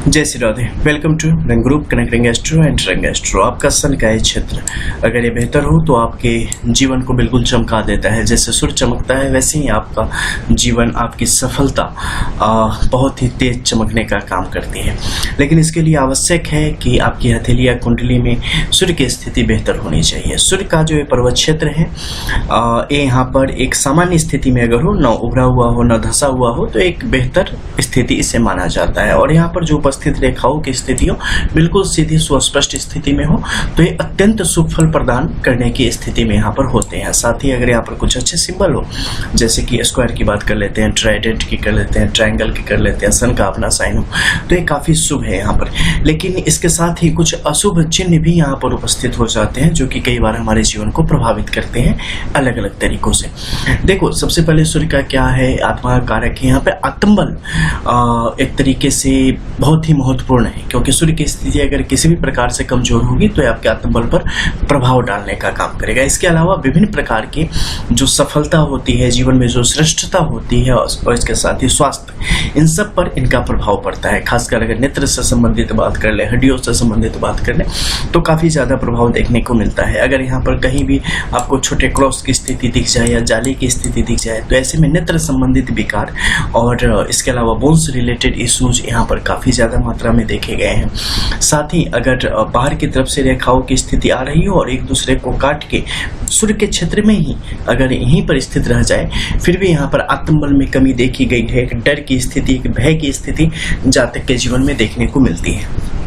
जय Shri Radhe. Welcome to रंग group connecting astro and रंग एस्ट्रो। आपका सन का ये क्षेत्र अगर ये बेहतर हो तो आपके जीवन को बिल्कुल चमका देता है। जैसे सूर्य चमकता है वैसे ही आपका जीवन, आपकी सफलता बहुत ही तेज चमकने का काम करती है। लेकिन इसके लिए आवश्यक है कि आपकी हथेली या कुंडली में सूर्य की स्थिति बेहतर होनी चाहिए। सूर्य का जो ये पर्वत क्षेत्र है ये यहाँ पर एक सामान्य स्थिति में अगर हो, न उभरा हुआ हो न धंसा हुआ हो, तो एक बेहतर स्थिति इसे माना जाता है। और यहाँ पर जो उपस्थित रेखाओं की स्थिति हो बिल्कुल सीधी सुस्पष्ट स्थिति में हो तो ये अत्यंत शुभ फल प्रदान करने की स्थिति में यहाँ पर होते हैं। साथ ही अगर यहाँ पर कुछ अच्छे सिंबल हो, जैसे कि स्क्वायर की बात कर लेते हैं, ट्राइडेंट की कर लेते हैं, ट्रायंगल की कर लेते हैं, सन का अपना साइन हो, तो ये काफी शुभ है यहाँ पर। लेकिन इसके साथ ही कुछ अशुभ चिन्ह भी यहाँ पर उपस्थित हो जाते हैं जो कि कई बार हमारे जीवन को प्रभावित करते हैं अलग अलग तरीकों से। देखो, सबसे पहले सूर्य का क्या है, आत्मा का कारक है। यहाँ पे आत्मबल एक तरीके से बहुत ही महत्वपूर्ण है, क्योंकि सूर्य की स्थिति अगर किसी भी प्रकार से कमजोर होगी तो आपके आत्मबल पर प्रभाव डालने का काम करेगा। इसके अलावा विभिन्न प्रकार की जो सफलता होती है जीवन में, जो श्रेष्ठता होती है, और इसके साथ ही स्वास्थ्य, इन सब पर इनका प्रभाव पड़ता है। खासकर अगर नेत्र से संबंधित बात कर ले, हड्डियों से संबंधित बात कर ले, तो काफी ज्यादा प्रभाव देखने को मिलता है। अगर यहाँ पर कहीं भी आपको छोटे क्रॉस की स्थिति दिख जाए या जाली की स्थिति दिख जाए तो ऐसे में नेत्र संबंधित विकार और इसके अलावा बोन्स रिलेटेड इश्यूज यहाँ पर काफी ज्यादा मात्रा में देखे गए हैं। साथ ही अगर बाहर की तरफ से रेखाओं की स्थिति आ रही हो और एक दूसरे को काट के सूर्य के क्षेत्र में ही अगर यहीं पर स्थित रह जाए, फिर भी यहाँ पर आत्मबल में कमी देखी गई है। एक डर की स्थिति, एक भय की स्थिति जातक के जीवन में देखने को मिलती है।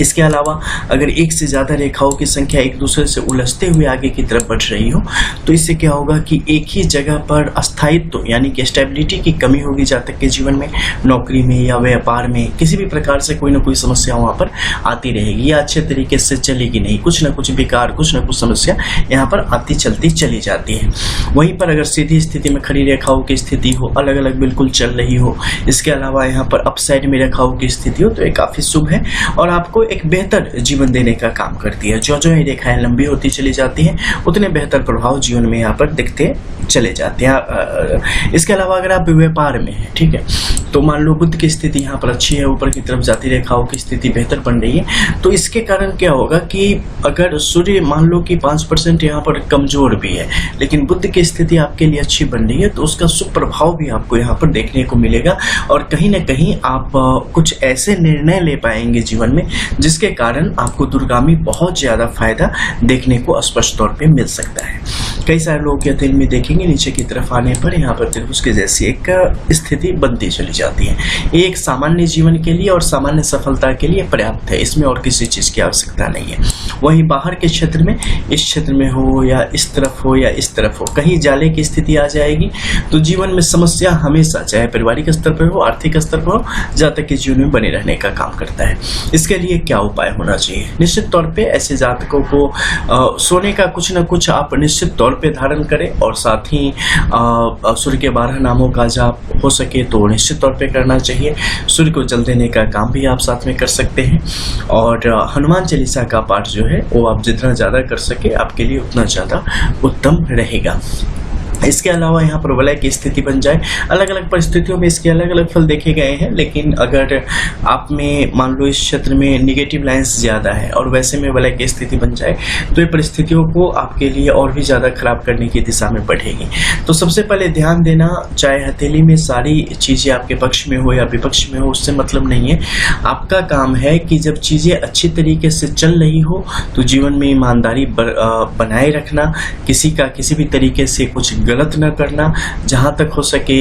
इसके अलावा अगर एक से ज्यादा रेखाओं की संख्या एक दूसरे से उलझते हुए आगे की तरफ बढ़ रही हो तो इससे क्या होगा कि एक ही जगह पर अस्थायित्व यानी कि स्टेबिलिटी की कमी होगी जातक के जीवन में। नौकरी में या व्यापार में किसी भी प्रकार से कोई ना कोई समस्या वहां पर आती रहेगी या अच्छे तरीके से चलेगी नहीं। कुछ ना कुछ विकार, कुछ ना कुछ समस्या यहाँ पर आती चलती चली जाती है। वहीं पर अगर सीधी स्थिति में खड़ी रेखाओं की स्थिति हो, अलग अलग बिल्कुल चल रही हो, इसके अलावा यहाँ पर अपसाइड में रेखाओं की स्थिति हो, तो ये काफी शुभ है और आपको एक बेहतर जीवन देने का काम करती है। जो जो ये रेखाएं लंबी होती चली जाती हैं उतने बेहतर प्रभाव जीवन में यहाँ पर दिखते चले जाते हैं। इसके अलावा अगर आप व्यापार में हैं, ठीक है, तो मान लो बुध की स्थिति यहाँ पर अच्छी है, ऊपर की तरफ जाती रेखाओं की स्थिति बेहतर बन रही है, तो इसके कारण क्या होगा कि अगर सूर्य मान लो कि 5% यहाँ पर कमजोर भी है लेकिन बुध की स्थिति आपके लिए अच्छी बन रही है, तो उसका शुभ प्रभाव भी आपको यहाँ पर देखने को मिलेगा और कहीं ना कहीं आप कुछ ऐसे निर्णय ले पाएंगे जीवन में जिसके कारण आपको दूरगामी बहुत ज्यादा फायदा देखने को स्पष्ट तौर पे मिल सकता है। कई सारे लोग के दिल में देखेंगे नीचे की तरफ आने पर यहाँ पर त्रिभुज के जैसी एक स्थिति बनती चली जाती है। ये एक सामान्य जीवन के लिए और सामान्य सफलता के लिए पर्याप्त है, इसमें और किसी चीज की आवश्यकता नहीं है। वहीं बाहर के क्षेत्र में, इस क्षेत्र में हो या इस तरफ हो या इस तरफ हो, कहीं जाले की स्थिति आ जाएगी तो जीवन में समस्या हमेशा, चाहे पारिवारिक स्तर पर हो, आर्थिक स्तर पर हो, जातक के जीवन में बने रहने का काम करता है। इसके लिए क्या उपाय होना चाहिए? निश्चित तौर पे ऐसे जातकों को सोने का कुछ न कुछ आप निश्चित तौर पे धारण करें और साथ ही सूर्य के 12 नामों का जाप हो सके तो निश्चित तौर पे करना चाहिए। सूर्य को जल देने का काम भी आप साथ में कर सकते हैं और हनुमान चालीसा का पाठ जो है वो आप जितना ज्यादा कर सके आपके लिए उतना ज्यादा उत्तम रहेगा। इसके अलावा यहाँ पर वलय की स्थिति बन जाए, अलग अलग परिस्थितियों में इसके अलग अलग फल देखे गए हैं, लेकिन अगर आप में मान लो इस क्षेत्र में निगेटिव लाइंस ज्यादा है और वैसे में वलय की स्थिति बन जाए तो ये परिस्थितियों को आपके लिए और भी ज्यादा खराब करने की दिशा में बढ़ेगी। तो सबसे पहले ध्यान देना, चाहे हथेली में सारी चीजें आपके पक्ष में हो या विपक्ष में हो, उससे मतलब नहीं है। आपका काम है कि जब चीजें अच्छी तरीके से चल रही हो तो जीवन में ईमानदारी बनाए रखना, किसी का किसी भी तरीके से कुछ गलत न करना, जहां तक हो सके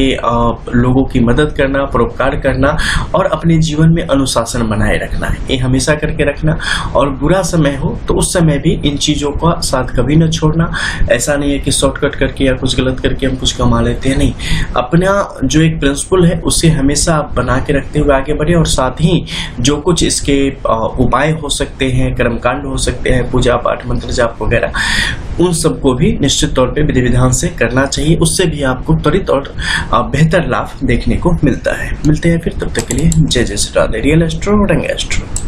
लोगों की मदद करना, परोपकार करना और अपने जीवन में अनुशासन बनाए रखना, ये हमेशा करके रखना। और बुरा समय हो तो उस समय भी इन चीजों का साथ कभी न छोड़ना। ऐसा नहीं है कि शॉर्टकट करके या कुछ गलत करके हम कुछ कमा लेते हैं, नहीं। अपना जो एक प्रिंसिपल है उसे हमेशा आप बना के रखते हुए आगे बढ़े और साथ ही जो कुछ इसके उपाय हो सकते हैं, कर्मकांड हो सकते हैं, पूजा पाठ, मंत्र जाप वगैरह, उन सबको भी निश्चित तौर पे विधि विधान से करना चाहिए। उससे भी आपको त्वरित और बेहतर लाभ देखने को मिलता है। मिलते हैं फिर, तब तक के लिए जय जय श्री राधे। रियल एस्ट्रो, रंग एस्ट्रो।